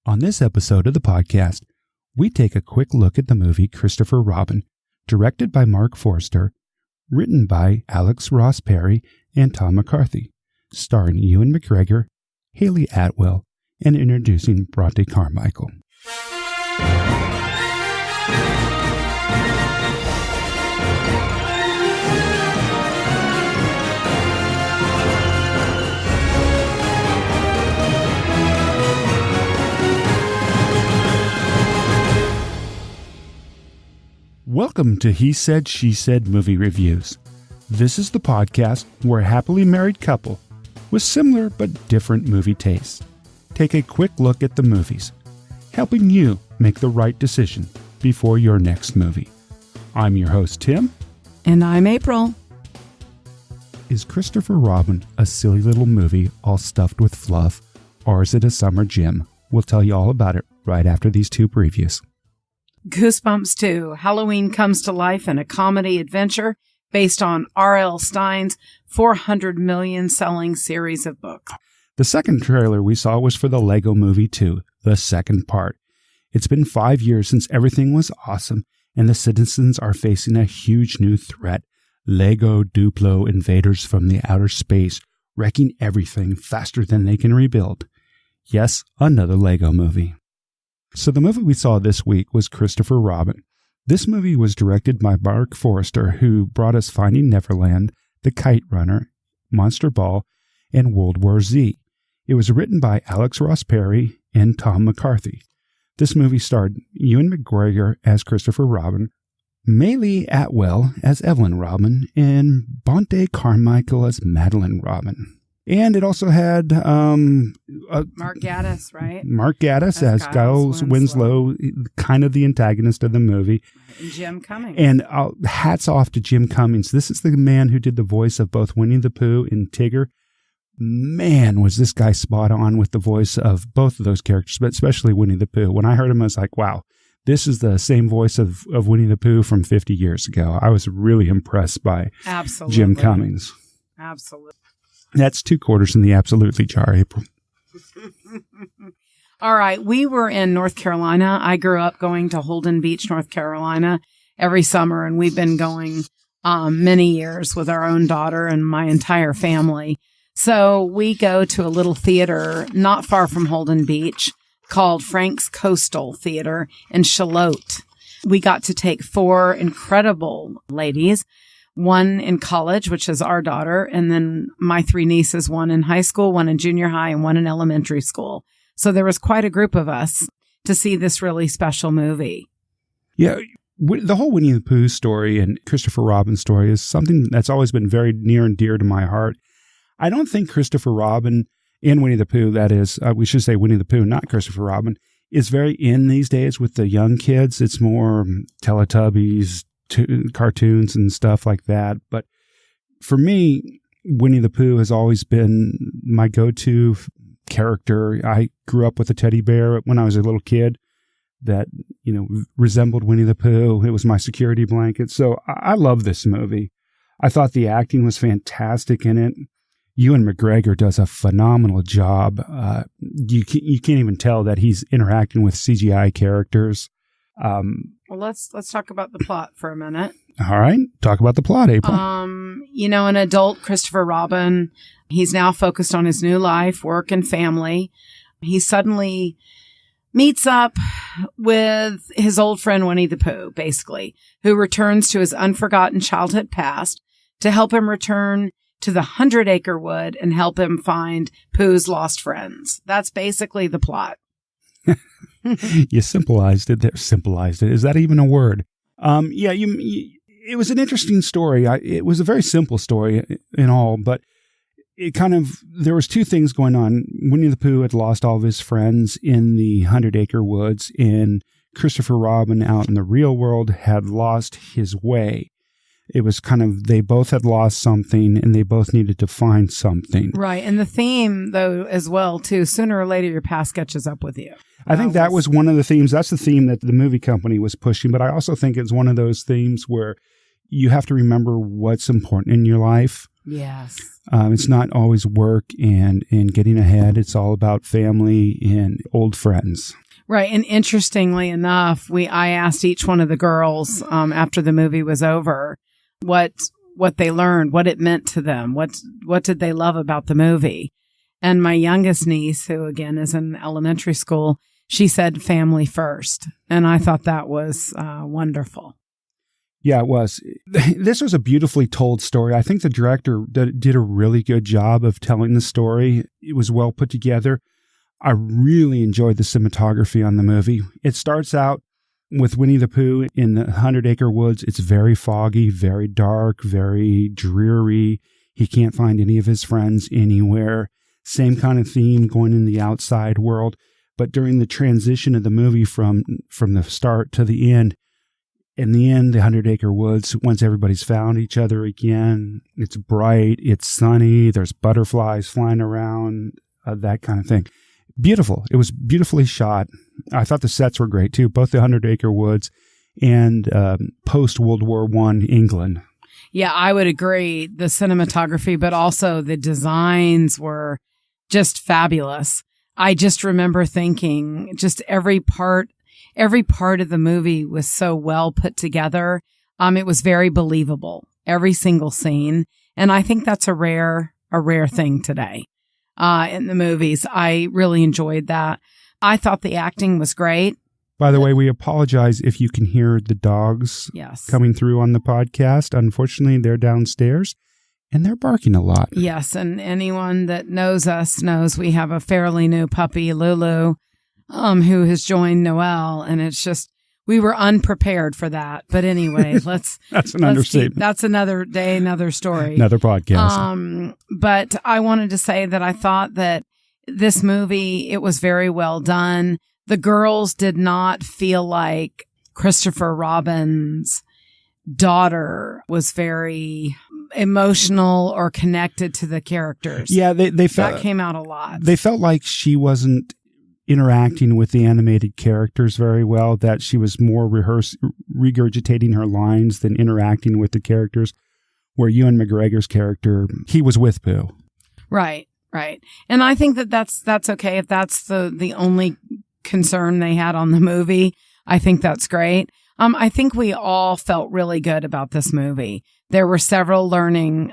On this episode of the podcast, we take a quick look at the movie Christopher Robin, directed by Marc Forster, written by Alex Ross Perry and Tom McCarthy, starring Ewan McGregor, Hayley Atwell, and introducing Bronte Carmichael. Welcome to He Said, She Said Movie Reviews. This is the podcast where a happily married couple with similar but different movie tastes take a quick look at the movies, helping you make the right decision before your next movie. I'm your host, Tim. And I'm April. Is Christopher Robin a silly little movie all stuffed with fluff, or is it a summer gem? We'll tell you all about it right after these two previews. Goosebumps 2, Halloween comes to life in a comedy adventure based on R.L. Stine's 400 million selling series of books. The second trailer we saw was for the Lego Movie 2, the second part. It's been 5 years since everything was awesome, and the citizens are facing a huge new threat. Lego Duplo invaders from the outer space, wrecking everything faster than they can rebuild. Yes, another Lego movie. So the movie we saw this week was Christopher Robin. This movie was directed by Marc Forster, who brought us Finding Neverland, The Kite Runner, Monster Ball, and World War Z. It was written by Alex Ross Perry and Tom McCarthy. This movie starred Ewan McGregor as Christopher Robin, Hayley Atwell as Evelyn Robin, and Bronte Carmichael as Madeline Robin. And it also had Mark Gatiss, right? Marc Gatiss as Giles Winslow, kind of the antagonist of the movie. And Jim Cummings. And hats off to Jim Cummings. This is the man who did the voice of both Winnie the Pooh and Tigger. Man, was this guy spot on with the voice of both of those characters, but especially Winnie the Pooh. When I heard him, I was like, wow, this is the same voice of Winnie the Pooh from 50 years ago. I was really impressed by Jim Cummings. Absolutely. That's 2 quarters in the absolutely jar, April. All right. We were in North Carolina. I grew up going to Holden Beach, North Carolina every summer, and we've been going many years with our own daughter and my entire family. So we go to a little theater not far from Holden Beach called Frank's Coastal Theater in Charlotte. We got to take 4 incredible ladies. One in college, which is our daughter, and then my 3 nieces, one in high school, one in junior high, and one in elementary school. So there was quite a group of us to see this really special movie. Yeah, the whole Winnie the Pooh story and Christopher Robin story is something that's always been very near and dear to my heart. I don't think Christopher Robin and Winnie the Pooh, that is, we should say Winnie the Pooh, not Christopher Robin, is very in these days with the young kids. It's more Teletubbies, cartoons and stuff like that. But for me, Winnie the Pooh has always been my go-to character. I grew up with a teddy bear when I was a little kid that, resembled Winnie the Pooh. It was my security blanket. So I love this movie. I thought the acting was fantastic in it. Ewan McGregor does a phenomenal job. You can't even tell that he's interacting with CGI characters. Well, let's talk about the plot for a minute. All right. Talk about the plot, April. An adult Christopher Robin, he's now focused on his new life, work, and family. He suddenly meets up with his old friend Winnie the Pooh, basically, who returns to his unforgotten childhood past to help him return to the 100-acre wood and help him find Pooh's lost friends. That's basically the plot. You simplified it there. Simplified it. Is that even a word? It was an interesting story. It was a very simple story in all, but there was 2 things going on. Winnie the Pooh had lost all of his friends in the 100-acre woods, and Christopher Robin out in the real world had lost his way. It was they both had lost something and they both needed to find something. Right. And the theme, though, as well, too, sooner or later, your past catches up with you. I think that was one of the themes. That's the theme that the movie company was pushing. But I also think it's one of those themes where you have to remember what's important in your life. Yes. It's not always work and getting ahead. It's all about family and old friends. Right. And interestingly enough, I asked each one of the girls after the movie was over what they learned, what it meant to them, what did they love about the movie. And my youngest niece, who again is in elementary school, she said family first. And I thought that was wonderful. Yeah, it was. This was a beautifully told story. I think the director did a really good job of telling the story. It was well put together. I really enjoyed the cinematography on the movie. It starts out with Winnie the Pooh in the 100-acre woods. It's very foggy, very dark, very dreary. He can't find any of his friends anywhere. Same kind of theme going in the outside world. But during the transition of the movie from the start to the end, in the end, the 100-acre woods, once everybody's found each other again, it's bright, it's sunny, there's butterflies flying around, that kind of thing. Beautiful. It was beautifully shot. I thought the sets were great, too, both the 100-acre woods and post-World War I England. Yeah, I would agree. The cinematography, but also the designs were just fabulous. I just remember thinking just every part of the movie was so well put together. It was very believable, every single scene. And I think that's a rare thing today in the movies. I really enjoyed that. I thought the acting was great. By the way, we apologize if you can hear the dogs coming through on the podcast. Unfortunately, they're downstairs and they're barking a lot. Yes. And anyone that knows us knows we have a fairly new puppy, Lulu, who has joined Noelle, and it's just, we were unprepared for that. But anyway, that's an understatement. That's another day, another story. Another podcast. But I wanted to say that I thought that this movie, it was very well done. The girls did not feel like Christopher Robin's daughter was very emotional or connected to the characters. Yeah, they felt that came out a lot. They felt like she wasn't interacting with the animated characters very well, that she was more regurgitating her lines than interacting with the characters, where Ewan McGregor's character, he was with Pooh. Right. And I think that's okay if that's the only concern they had on the movie. I think that's great. I think we all felt really good about this movie. There were several learning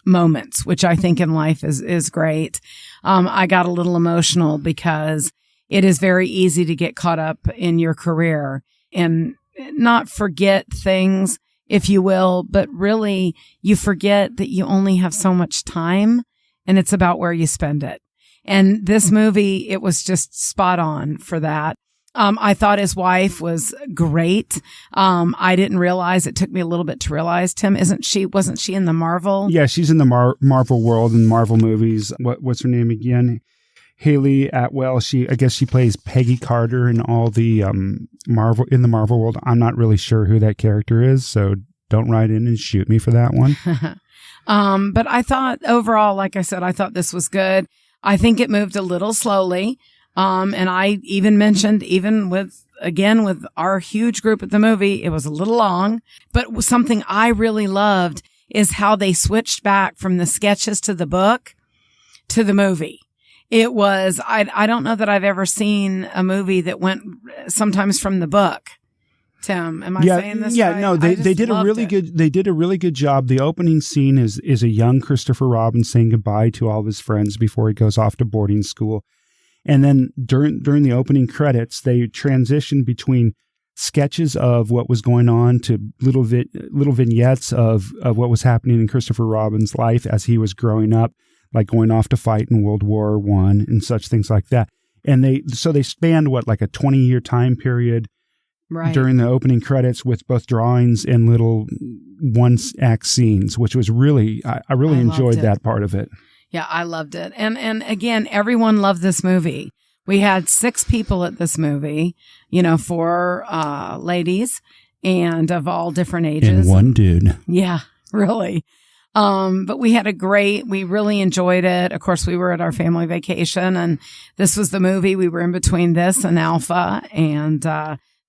moments, which I think in life is great. I got a little emotional because it is very easy to get caught up in your career and not forget things, if you will, but really you forget that you only have so much time and it's about where you spend it. And this movie, it was just spot on for that. I thought his wife was great. I didn't realize, it took me a little bit to realize, Tim, wasn't she in the Marvel? Yeah, she's in the Marvel world and Marvel movies. What's her name again? Hayley Atwell. I guess she plays Peggy Carter in all the Marvel world. I'm not really sure who that character is, so don't write in and shoot me for that one. But I thought overall, like I said, I thought this was good. I think it moved a little slowly. And I even mentioned, even with our huge group at the movie, it was a little long, but something I really loved is how they switched back from the sketches to the book to the movie. It was, I don't know that I've ever seen a movie that went sometimes from the book. Tim, am I saying this right? No, they did a really good job. The opening scene is a young Christopher Robin saying goodbye to all of his friends before he goes off to boarding school. And then during the opening credits, they transitioned between sketches of what was going on to little vignettes of what was happening in Christopher Robin's life as he was growing up, like going off to fight in World War I and such things like that. And they spanned like a 20-year time period. Right. During the opening credits with both drawings and little one-act scenes, which was really, I really enjoyed that part of it. Yeah, I loved it. And again, everyone loved this movie. We had 6 people at this movie, 4 ladies and of all different ages. And 1 dude. Yeah, really. But we really enjoyed it. Of course, we were at our family vacation and this was the movie. We were in between this and Alpha, and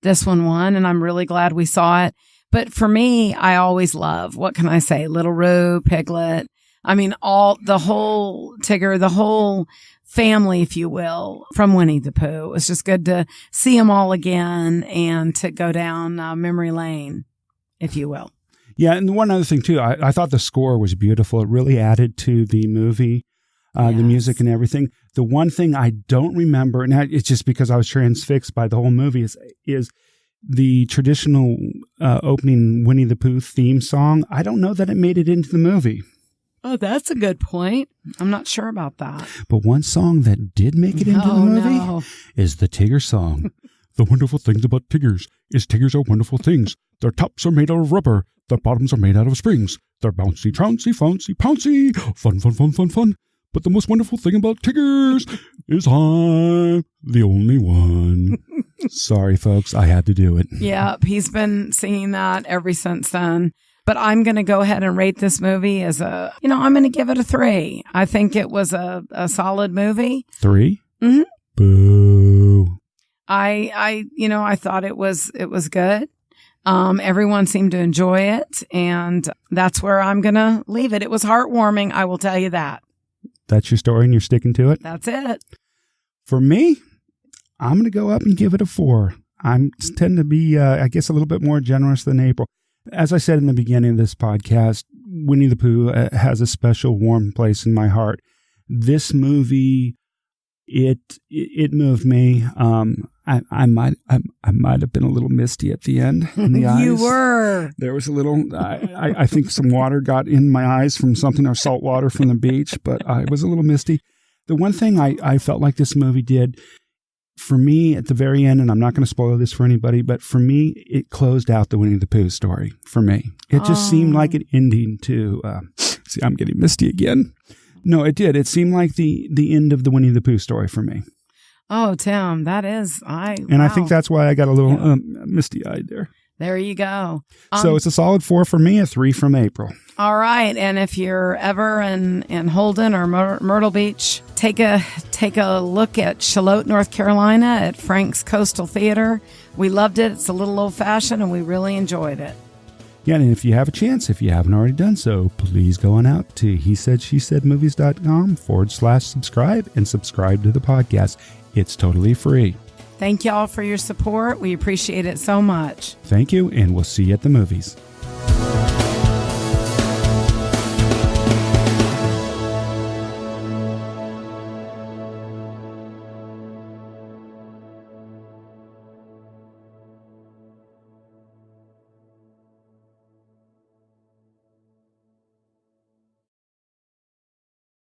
this one won, and I'm really glad we saw it. But for me, I always love, what can I say? Little Roo, Piglet. I mean, the whole Tigger, the whole family, if you will, from Winnie the Pooh. It was just good to see them all again and to go down memory lane, if you will. Yeah, and one other thing, too, I thought the score was beautiful. It really added to the movie, the music and everything. The one thing I don't remember, and it's just because I was transfixed by the whole movie, is the traditional opening Winnie the Pooh theme song. I don't know that it made it into the movie. Oh, that's a good point. I'm not sure about that. But one song that did make it into the movie is the Tigger song. The wonderful things about Tiggers is Tiggers are wonderful things. Their tops are made out of rubber. Their bottoms are made out of springs. They're bouncy, trouncy, flouncy, pouncy. Fun, fun, fun, fun, fun. But the most wonderful thing about Tiggers is I'm the only one. Sorry, folks. I had to do it. Yeah, he's been singing that ever since then. But I'm going to go ahead and rate this movie as I'm going to give it a 3. I think it was a solid movie. 3? Mm-hmm. Boo. I thought it was good. Everyone seemed to enjoy it, and that's where I'm going to leave it. It was heartwarming, I will tell you that. That's your story and you're sticking to it? That's it. For me, I'm going to go up and give it a 4. I tend to be, I guess, a little bit more generous than April. As I said in the beginning of this podcast, Winnie the Pooh has a special warm place in my heart. This movie, it moved me. I might have been a little misty at the end in the eyes. You were. There was a little. I think some water got in my eyes from something, or salt water from the beach, but I was a little misty. The one thing I felt like this movie did for me at the very end, and I'm not going to spoil this for anybody, but for me, it closed out the Winnie the Pooh story for me. It just seemed like an ending to. See, I'm getting misty again. No, it did. It seemed like the end of the Winnie the Pooh story for me. Oh, Tim, that is, I think that's why I got a little misty-eyed there. There you go. So it's a solid 4 for me, a 3 from April. All right, and if you're ever in Holden or Myrtle Beach, take a look at Charlotte, North Carolina, at Frank's Coastal Theater. We loved it. It's a little old-fashioned, and we really enjoyed it. Yeah, and if you have a chance, if you haven't already done so, please go on out to hesaidshesaiedmovies.com/subscribe and subscribe to the podcast. It's totally free. Thank y'all for your support. We appreciate it so much. Thank you, and we'll see you at the movies.